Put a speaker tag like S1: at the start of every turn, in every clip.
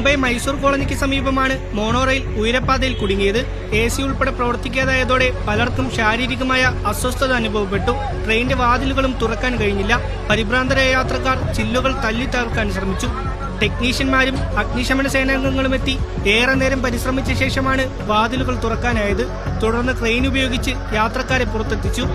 S1: മുംബൈ മൈസൂർ കോളനിക്ക് സമീപമാണ് mono rail ഉയരപ്പാതയിൽ കുടുങ്ങിയത്. AC ഉൾപ്പെടെ പ്രവർത്തിക്കാതായതോടെ പലർക്കും ശാരീരികമായ അസ്വസ്ഥത അനുഭവപ്പെട്ടു. ട്രെയിനിന്റെ വാതിലുകളും തുറക്കാൻ കഴിഞ്ഞില്ല. പരിഭ്രാന്തരായ യാത്രക്കാർ ചില്ലുകൾ തല്ലി തകർക്കാൻ ശ്രമിച്ചു. ടെക്നീഷ്യന്മാരും അഗ്നിശമന സേനാംഗങ്ങളും എത്തി ഏറെ നേരം പരിശ്രമിച്ച ശേഷമാണ് വാതിലുകൾ തുറക്കാനായത്. തുടർന്ന് ക്രെയിൻ ഉപയോഗിച്ച് യാത്രക്കാരെ പുറത്തെത്തിച്ചു.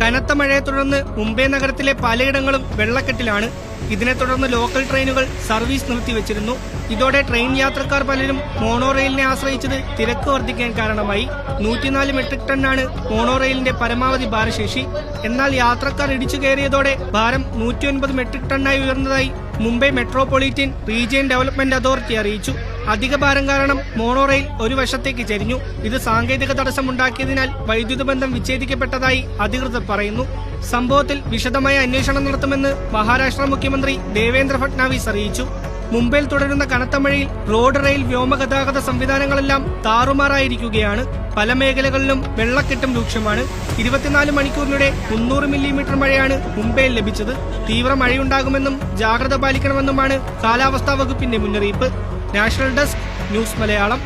S1: കനത്ത മഴയെ തുടർന്ന് മുംബൈ നഗരത്തിലെ പലയിടങ്ങളും വെള്ളക്കെട്ടിലാണ്. ഇതിനെ തുടർന്ന് ലോക്കൽ ട്രെയിനുകൾ സർവീസ് നിർത്തിവെച്ചിരുന്നു. ഇതോടെ ട്രെയിൻ യാത്രക്കാർ പലരും മോണോ റെയിലിനെ ആശ്രയിച്ചത് തിരക്ക് വർദ്ധിക്കാൻ കാരണമായി. 104 മെട്രിക് ടണ്ണാണ് മോണോ റെയിലിന്റെ പരമാവധി ഭാരശേഷി. എന്നാൽ യാത്രക്കാർ ഇടിച്ചു കയറിയതോടെ ഭാരം 109 മെട്രിക് ടണ്ണായി ഉയർന്നതായി Mumbai metropolitan region development authority അറിയിച്ചു. അധിക ഭാരം കാരണം മോണോ റെയിൽ ഒരു വശത്തേക്ക് ചരിഞ്ഞു. ഇത് സാങ്കേതിക തടസ്സമുണ്ടാക്കിയതിനാൽ വൈദ്യുത ബന്ധം വിച്ഛേദിക്കപ്പെട്ടതായി അധികൃതർ പറയുന്നു. സംഭവത്തിൽ വിശദമായ അന്വേഷണം നടത്തുമെന്ന് മഹാരാഷ്ട്ര മുഖ്യമന്ത്രി ദേവേന്ദ്ര ഫട്നാവിസ് അറിയിച്ചു. മുംബൈയിൽ തുടരുന്ന കനത്ത മഴയിൽ റോഡ്, റെയിൽ, വ്യോമഗതാഗത സംവിധാനങ്ങളെല്ലാം താറുമാറായിരിക്കുകയാണ്. പല മേഖലകളിലും വെള്ളക്കെട്ടും രൂക്ഷമാണ്. 24 മണിക്കൂറിനിടെ 300 മില്ലിമീറ്റർ മഴയാണ് മുംബൈയിൽ ലഭിച്ചത്. തീവ്ര മഴയുണ്ടാകുമെന്നും ജാഗ്രത പാലിക്കണമെന്നുമാണ് കാലാവസ്ഥാ വകുപ്പിന്റെ മുന്നറിയിപ്പ്. National desk, news Malayalam.